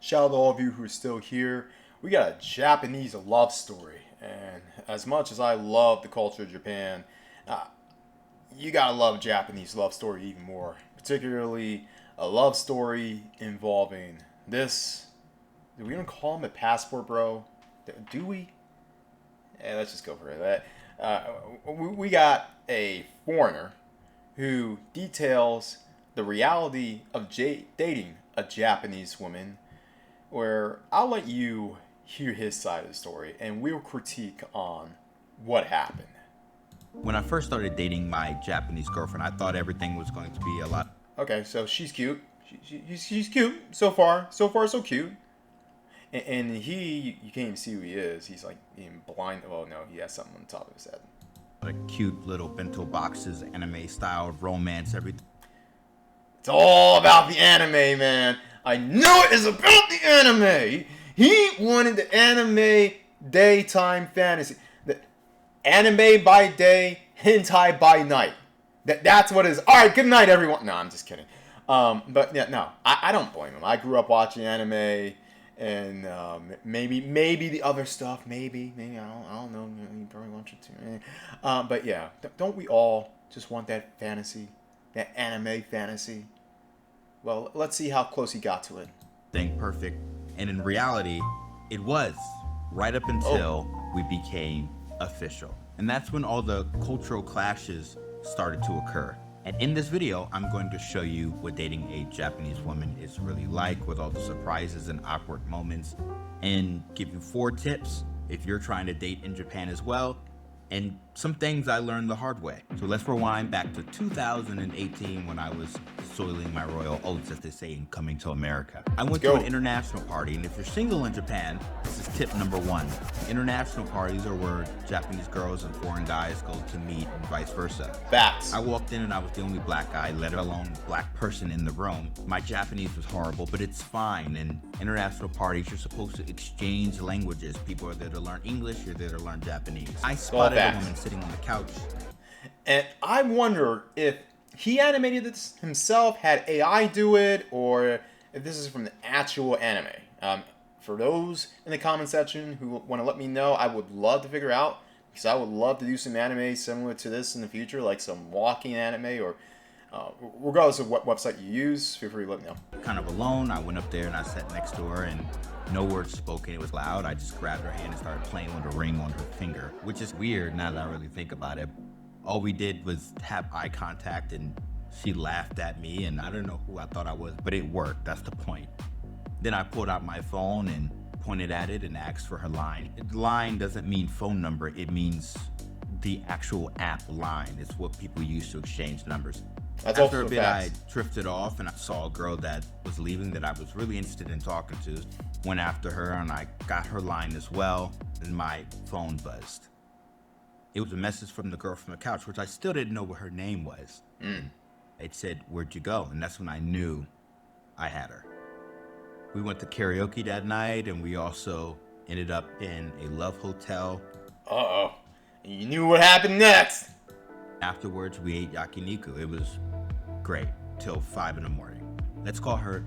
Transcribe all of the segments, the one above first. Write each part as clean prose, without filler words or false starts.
Shout out to all of you who are still here. We got a Japanese love story, and as much as I love the culture of Japan, you gotta love Japanese love story even more. Particularly a love story involving this. Do we even call him a passport bro? Do we? Let's just go for it. We got a foreigner who details the reality of dating a Japanese woman, where I'll let you hear his side of the story and we'll critique on what happened. When I first started dating my Japanese girlfriend, I thought everything was going to be a lot. Okay, so she's cute. She's cute so far. So far, so cute. And he, you can't even see who he is. He's like being blind. Oh no, he has something on top of his head. Like cute little bento boxes, anime style, romance, everything. It's all about the anime, man. I knew it is about the anime. He wanted the anime daytime fantasy. The anime by day, hentai by night. That's what it is. All right, good night, everyone. No, I'm just kidding. But yeah, no, I don't blame him. I grew up watching anime, and maybe the other stuff, maybe I don't know. You probably watch it too. But yeah, don't we all just want that fantasy, that anime fantasy? Well, let's see how close he got to it. Thing perfect, and in reality, it was right up until we became official, and that's when all the cultural clashes started to occur. And in this video, I'm going to show you what dating a Japanese woman is really like, with all the surprises and awkward moments, and give you 4 tips if you're trying to date in Japan as well, and some things I learned the hard way. So let's rewind back to 2018 when I was soiling my royal oats, as they say, in coming to America. I went to an international party, and if you're single in Japan, this is tip number 1. International parties are where Japanese girls and foreign guys go to meet and vice versa. Facts. I walked in and I was the only black guy, let alone black person in the room. My Japanese was horrible, but it's fine. In international parties, you're supposed to exchange languages. People are there to learn English, you're there to learn Japanese. I spotted a woman sitting on the couch. And I wonder if he animated this himself, had AI do it, or if this is from the actual anime. For those in the comment section who want to let me know, I would love to figure out, because I would love to do some anime similar to this in the future, like some walking anime, or regardless of what website you use, feel free to let me know. Kind of alone, I went up there and I sat next to her, and no words spoken. It was loud. I just grabbed her hand and started playing with a ring on her finger, which is weird now that I really think about it. All we did was have eye contact, and she laughed at me, and I don't know who I thought I was, but it worked. That's the point. Then I pulled out my phone and pointed at it and asked for her line. Line doesn't mean phone number. It means the actual app line. It's what people use to exchange numbers. After a bit, I drifted off, and I saw a girl that was leaving that I was really interested in talking to. Went after her, and I got her line as well, and my phone buzzed. It was a message from the girl from the couch, which I still didn't know what her name was. It said, "Where'd you go?" And that's when I knew I had her. We went to karaoke that night, and we also ended up in a love hotel. Uh-oh. You knew what happened next. Afterwards, we ate yakiniku. It was great till 5 in the morning. Let's call her.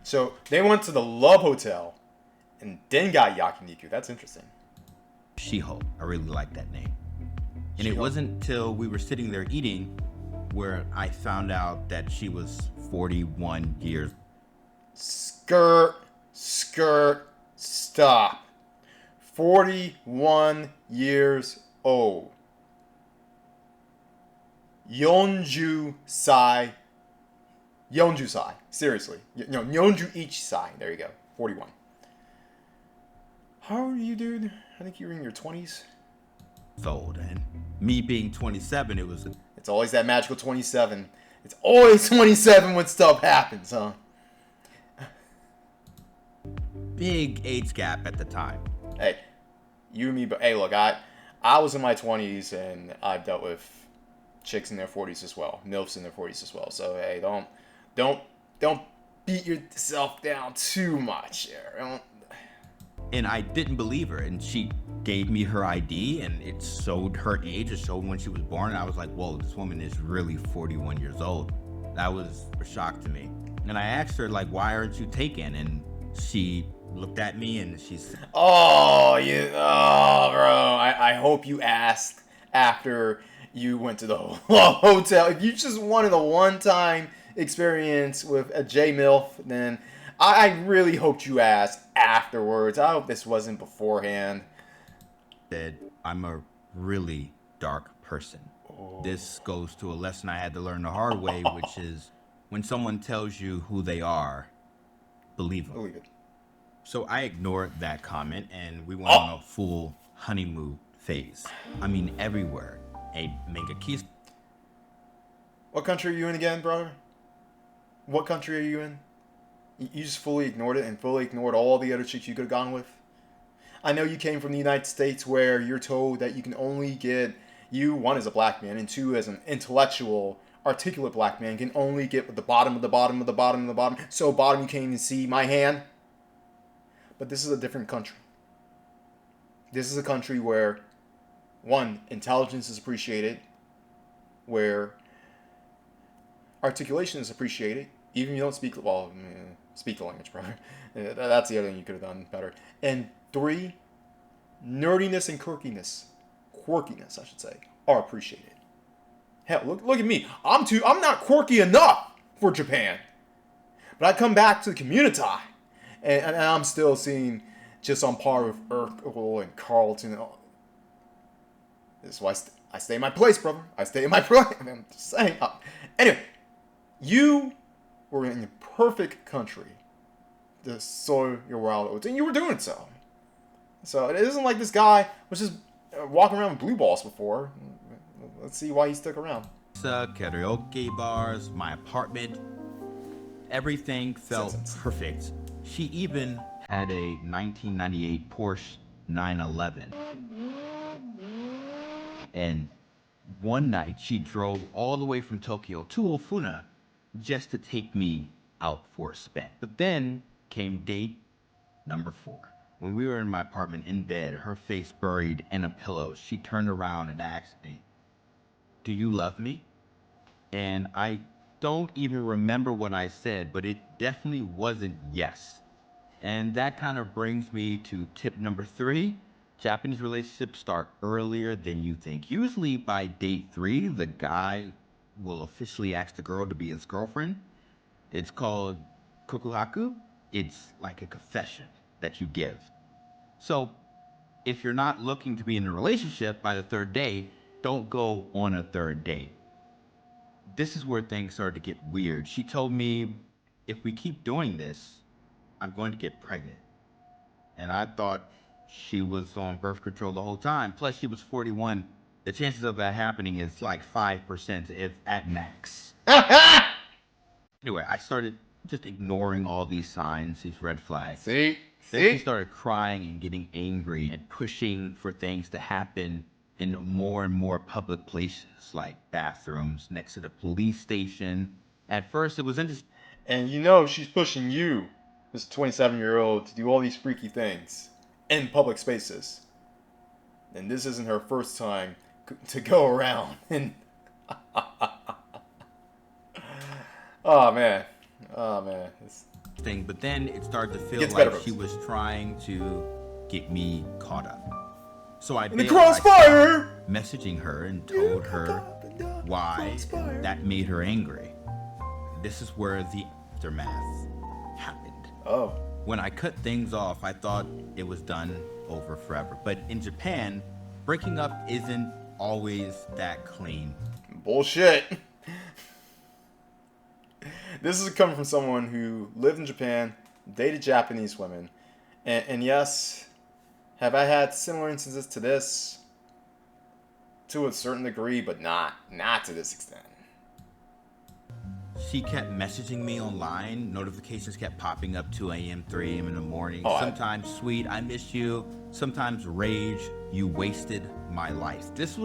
So they went to the love hotel and then got yakiniku. That's interesting. Shiho. I really like that name. And it wasn't till we were sitting there eating where I found out that she was 41 years. Skirt, stop. 41 years old. Yonju sai. Seriously. No, Yonju ichi sai. There you go. 41. How old are you, dude? I think you were in your 20s. Old, and me being 27, it was. It's always that magical 27. It's always 27 when stuff happens, huh? Big age gap at the time. Hey, you and me, but hey, look, I was in my 20s and I've dealt with chicks in their 40s as well, MILFs in their 40s as well. So hey, don't beat yourself down too much here. And I didn't believe her, and she gave me her ID, and it showed her age. It showed when she was born, and I was like, whoa, this woman is really 41 years old. That was a shock to me. And I asked her, like, why aren't you taken? And She looked at me and she said, Oh, bro. I hope you asked after you went to the hotel. If you just wanted a one-time experience with a J MILF, then I really hoped you asked afterwards. I hope this wasn't beforehand. I'm a really dark person. This goes to a lesson I had to learn the hard way, which is when someone tells you who they are, believe them. Believe it. So I ignored that comment and we went on a full honeymoon phase. I mean, everywhere. A mega kiss. What country are you in again, brother? What country are you in? You just fully ignored it and fully ignored all the other chicks you could have gone with? I know you came from the United States where you're told that you can only get, you, one, as a black man, and two, as an intellectual, articulate black man, can only get with the bottom of the bottom of the bottom of the bottom. So bottom you can't even see my hand. But this is a different country. This is a country where, one, intelligence is appreciated, where articulation is appreciated, even if you don't speak, well, speak the language, brother. That's the other thing you could have done better. And three, nerdiness and quirkiness, I should say, are appreciated. Hell, look at me. I'm not quirky enough for Japan. But I come back to the community, and I'm still seeing just on par with Urkel and Carlton. This is why I stay in my place, brother. I stay in my place. I'm just saying. Anyway, you were in the perfect country to sow your wild oats, and you were doing so. So it isn't like this guy was just walking around with blue balls before. Let's see why he stuck around. Karaoke bars, my apartment. Everything felt perfect. She even had a 1998 Porsche 911. And one night she drove all the way from Tokyo to Ofuna just to take me out for a spin. But then came date number 4. When we were in my apartment in bed, her face buried in a pillow, she turned around and asked me, "Do you love me?" And I don't even remember what I said, but it definitely wasn't yes. And that kind of brings me to tip number 3. Japanese relationships start earlier than you think. Usually by date 3, the guy will officially ask the girl to be his girlfriend. It's called kokuhaku. It's like a confession that you give. So if you're not looking to be in a relationship by the 3rd date, don't go on a 3rd date. This is where things started to get weird. She told me, if we keep doing this, I'm going to get pregnant. And I thought she was on birth control the whole time. Plus, she was 41. The chances of that happening is like 5%, if at max. Anyway, I started just ignoring all these signs, these red flags. See? Then she started crying and getting angry and pushing for things to happen in more and more public places, like bathrooms, next to the police station. At first, it was interesting. And you know she's pushing you, this 27-year-old, to do all these freaky things in public spaces. And this isn't her first time to go around. And oh man. But then it started to feel Gets like better. she was trying to get me caught up. So I In the bailed. crossfire! Messaging her and told her why, and that made her angry. This is where the aftermath happened. Oh. When I cut things off, I thought it was done over forever. But in Japan, breaking up isn't always that clean. Bullshit. This is coming from someone who lived in Japan, dated Japanese women, and yes, have I had similar instances to this? To a certain degree, but not to this extent. She kept messaging me online. Notifications kept popping up 2 a.m., 3 a.m. in the morning. Sometimes sweet, I miss you. Sometimes rage, you wasted my life. This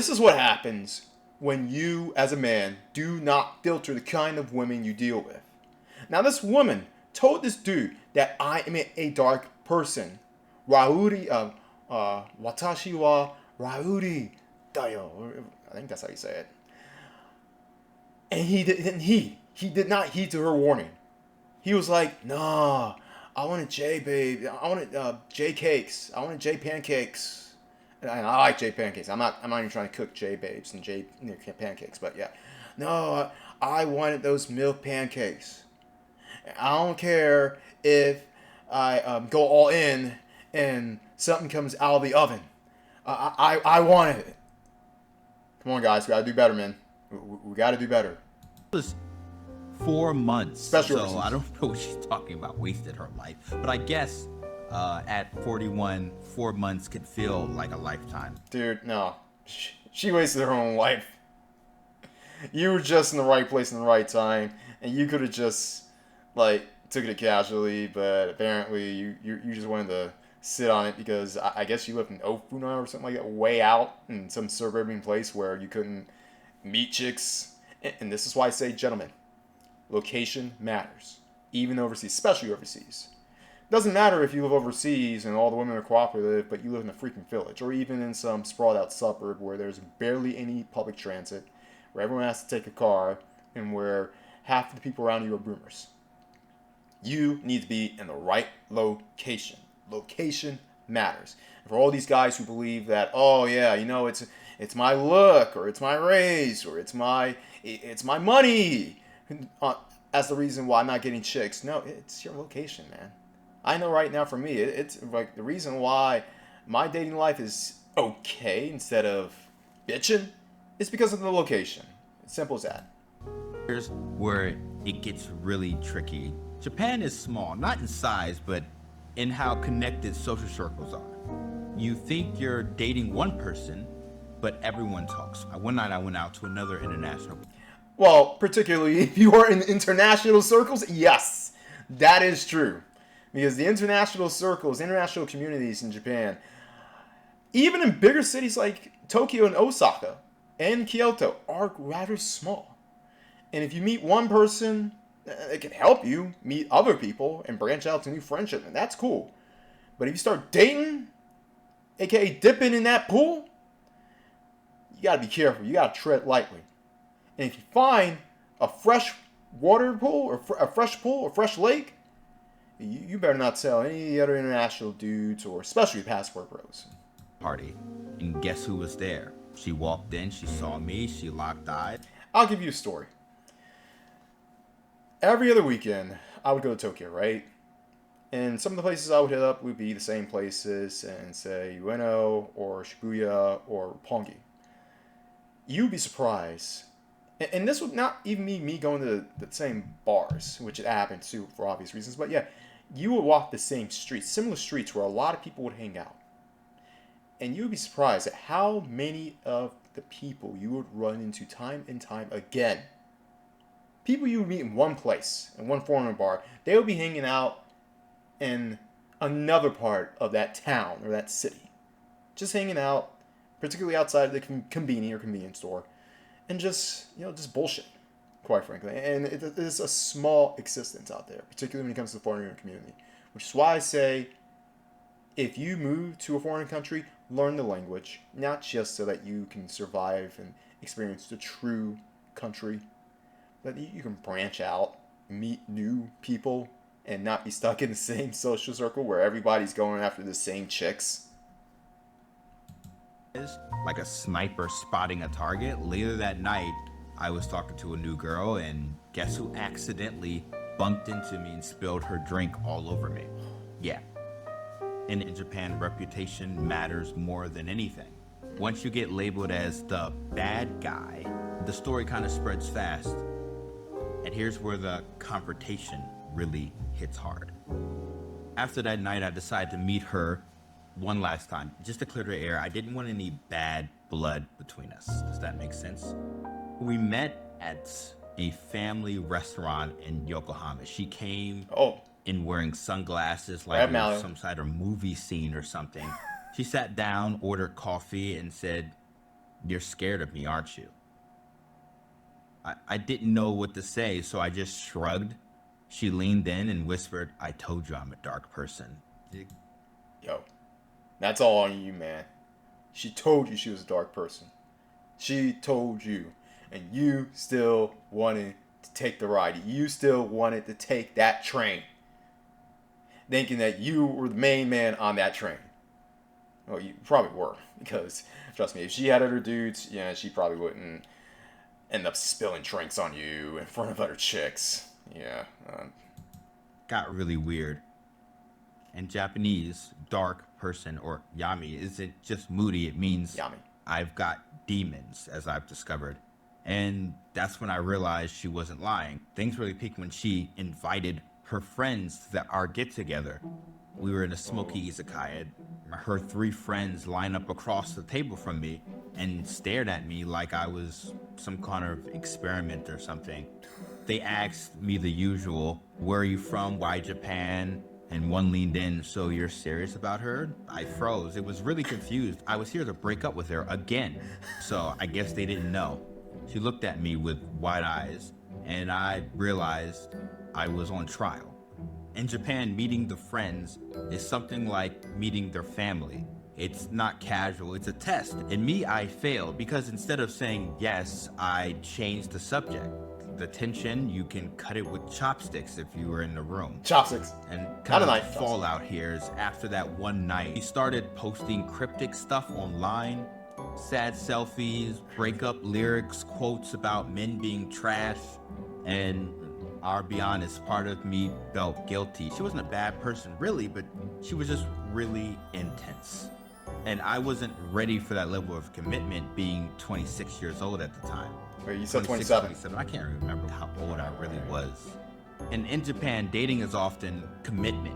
is what happens when you, as a man, do not filter the kind of women you deal with. Now, this woman told this dude that I am a dark person. Watashi wa Rauri dayo. I think that's how you say it. And he did not heed to her warning. He was like, nah, I wanted J babe. I wanted J cakes. I wanted J pancakes. And I like J pancakes. I'm not even trying to cook J babes and J pancakes, but yeah. No, I wanted those milk pancakes. I don't care if I go all in and something comes out of the oven. I wanted it. Come on, guys. We gotta do better, man. We gotta do better. It was 4 months. Especially so overseas. I don't know what she's talking about. Wasted her life. But I guess at 41, 4 months could feel like a lifetime. Dude, no. She wasted her own life. You were just in the right place in the right time, and you could have just, like, took it casually, but apparently you just wanted to sit on it because I guess you lived in Ofuna or something like that, way out in some suburban place where you couldn't meet chicks. And this is why I say, gentlemen, location matters, even overseas, especially overseas. Doesn't matter if you live overseas and all the women are cooperative, but you live in a freaking village, or even in some sprawled out suburb where there's barely any public transit, where everyone has to take a car, and where half the people around you are boomers. You need to be in the right location. Location matters. And for all these guys who believe that, oh yeah, it's my look, or it's my race, or it's my money, as the reason why I'm not getting chicks. No, it's your location, man. I know right now for me, it's like the reason why my dating life is okay instead of bitching is because of the location. It's simple as that. Here's where it gets really tricky. Japan is small, not in size, but in how connected social circles are. You think you're dating one person, but everyone talks. One night I went out to another international. Well, particularly if you are in international circles, yes, that is true. Because the international circles, international communities in Japan, even in bigger cities like Tokyo and Osaka and Kyoto, are rather small. And if you meet one person, it can help you meet other people and branch out to new friendships, and that's cool. But if you start dating, aka dipping in that pool, you gotta be careful. You gotta tread lightly. And if you find a fresh water pool or a fresh pool or fresh lake, you better not tell any other international dudes or especially passport bros. Party. And guess who was there? She walked in, she saw me, she locked eyes. I'll give you a story. Every other weekend, I would go to Tokyo, right? And some of the places I would hit up would be the same places in, say, Ueno or Shibuya or Roppongi. You'd be surprised. And this would not even be me going to the same bars, which it happens too for obvious reasons. But yeah, you would walk the same streets, similar streets where a lot of people would hang out. And you would be surprised at how many of the people you would run into time and time again. People you would meet in one place, in one foreigner bar, they would be hanging out in another part of that town or that city. Just hanging out, particularly outside of the convenience store, and just bullshit, quite frankly. And it is a small existence out there, particularly when it comes to the foreigner community. Which is why I say, if you move to a foreign country, learn the language, not just so that you can survive and experience the true country, but you can branch out, meet new people, and not be stuck in the same social circle where everybody's going after the same chicks. Like a sniper spotting a target. Later that night, I was talking to a new girl, and guess who accidentally bumped into me and spilled her drink all over me? Yeah. And in Japan, reputation matters more than anything. Once you get labeled as the bad guy, the story kind of spreads fast. And here's where the confrontation really hits hard. After that night, I decided to meet her one last time, just to clear the air. I didn't want any bad blood between us. Does that make sense? We met at a family restaurant in Yokohama. She came in wearing sunglasses like it was some sort of movie scene or something. She sat down, ordered coffee, and said, "You're scared of me, aren't you?" I didn't know what to say, so I just shrugged. She leaned in and whispered, "I told you I'm a dark person." Yo, that's all on you, man. She told you she was a dark person. She told you, and you still wanted to take the ride. You still wanted to take that train, thinking that you were the main man on that train. Well, you probably were, because trust me, if she had other dudes, yeah, she probably wouldn't end up spilling drinks on you in front of other chicks. Yeah. Got really weird. In Japanese, dark person, or yami, isn't just moody. It means Yummy. I've got demons, as I've discovered. And that's when I realized she wasn't lying. Things really peaked when she invited her friends to our get together. We were in a smoky izakaya. Her 3 friends lined up across the table from me and stared at me like I was some kind of experiment or something. They asked me the usual, where are you from? Why Japan? And one leaned in, so you're serious about her? I froze. It was really confused. I was here to break up with her again. So I guess they didn't know. She looked at me with wide eyes, and I realized I was on trial. In Japan, meeting the friends is something like meeting their family. It's not casual, it's a test. And me, I failed because instead of saying yes, I changed the subject. The tension, you can cut it with chopsticks if you were in the room. Chopsticks. And Not kind a of knife, the fallout here is after that one night, he started posting cryptic stuff online, sad selfies, breakup lyrics, quotes about men being trash, and I'll be honest, part of me felt guilty. She wasn't a bad person really, but she was just really intense. And I wasn't ready for that level of commitment being 26 years old at the time. Wait, you said 26, 27. I can't remember how old I really was. And in Japan, dating is often commitment.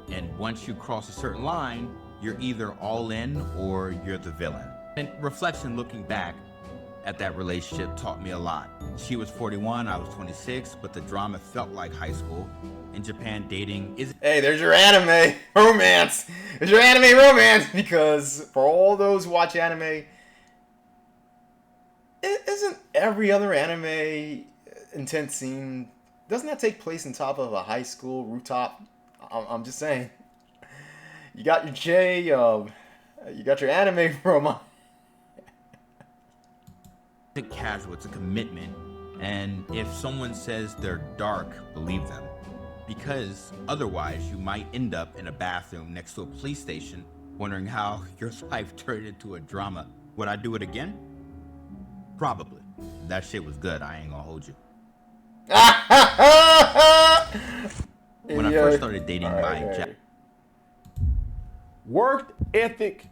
And once you cross a certain line, you're either all in or you're the villain. And reflection, looking back at that relationship, taught me a lot. She was 41, I was 26, but the drama felt like high school. In Japan, dating isn't... Hey, there's your anime romance. There's your anime romance, because for all those who watch anime, isn't every other anime intense scene, doesn't that take place on top of a high school rooftop? I'm just saying. You got your you got your anime romance. It's casual, it's a commitment. And if someone says they're dark, believe them. Because otherwise you might end up in a bathroom next to a police station wondering how your life turned into a drama. Would I do it again? Probably. That shit was good, I ain't gonna hold you. When I first started dating work ethic.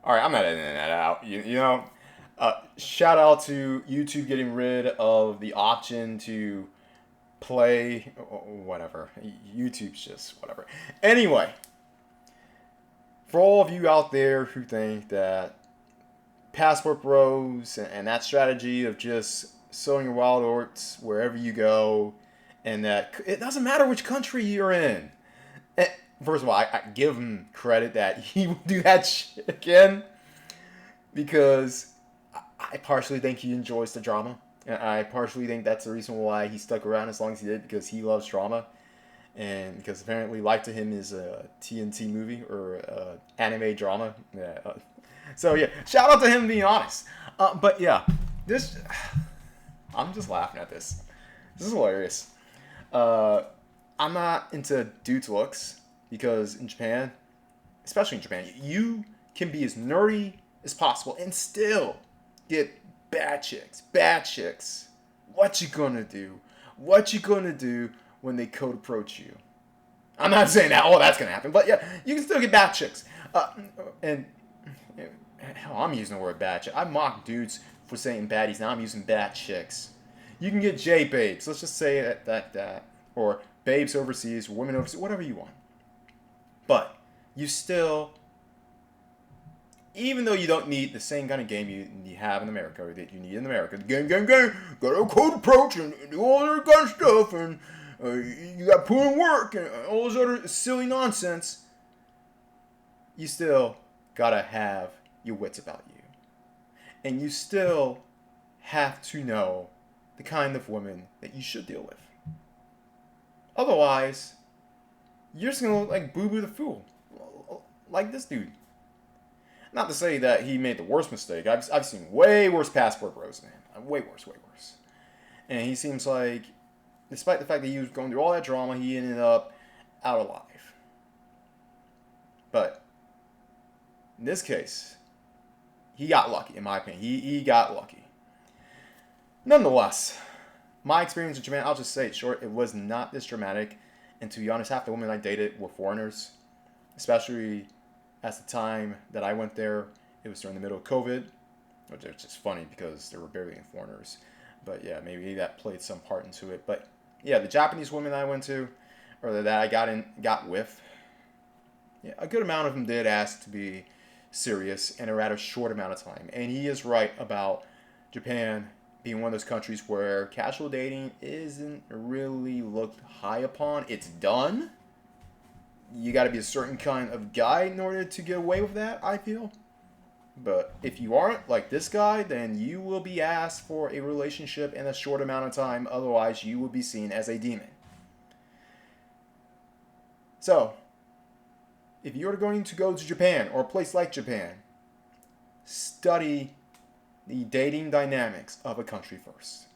All right, I'm not editing that out. You know, shout out to YouTube getting rid of the option to play whatever. YouTube's just whatever. Anyway, for all of you out there who think that passport bros and that strategy of just sowing your wild oats wherever you go, and that it doesn't matter which country you're in. First of all, I give him credit that he will do that shit again, because I partially think he enjoys the drama. I partially think that's the reason why he stuck around as long as he did, because he loves drama. And because apparently life to him is a TNT movie or anime drama. Yeah. So yeah, shout out to him being honest. But yeah, I'm just laughing at this. This is hilarious. I'm not into dudes' looks, because in Japan, especially in Japan, you can be as nerdy as possible and still get bad chicks. Bad chicks. What you gonna do? What you gonna do when they code approach you? I'm not saying that, oh, that's gonna happen, but yeah, you can still get bad chicks. And hell, I'm using the word bad chick. I mock dudes for saying baddies. Now I'm using bad chicks. You can get J babes. Let's just say it that. Or babes overseas, women overseas, whatever you want. But you still, even though you don't need the same kind of game you have in America, or that you need in America, gang, got a code approach and do all that kind of stuff, and you got to put in work and all this other silly nonsense, you still got to have your wits about you. And you still have to know the kind of woman that you should deal with. Otherwise, you're just going to look like Boo Boo the Fool. Like this dude. Not to say that he made the worst mistake. I've seen way worse passport bros than him. Way worse. And he seems like, despite the fact that he was going through all that drama, he ended up out alive. But in this case, he got lucky, in my opinion. He got lucky. Nonetheless, my experience in Japan, I'll just say it short, it was not this dramatic. And to be honest, half the women I dated were foreigners, especially at the time that I went there. It was during the middle of COVID, which is just funny because there were barely any foreigners. But yeah, maybe that played some part into it. But yeah, the Japanese women I went to, or that I got with, yeah, a good amount of them did ask to be serious in a rather short amount of time. And he is right about Japan being one of those countries where casual dating isn't really looked high upon. It's done. You got to be a certain kind of guy in order to get away with that, I feel. But if you aren't like this guy, then you will be asked for a relationship in a short amount of time. Otherwise, you will be seen as a demon. So, if you're going to go to Japan or a place like Japan, study the dating dynamics of a country first.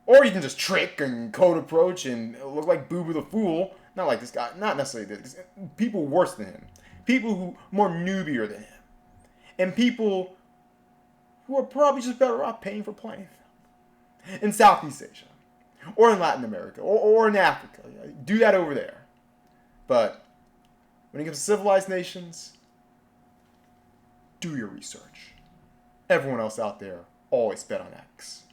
Or you can just trick and code approach and look like Boo Boo the Fool. Not like this guy. Not necessarily this. People worse than him. People who more newbier than him. And people who are probably just better off paying for playing. In Southeast Asia. Or in Latin America. Or in Africa. Do that over there. But when it comes to civilized nations, do your research. Everyone else out there, always bet on X.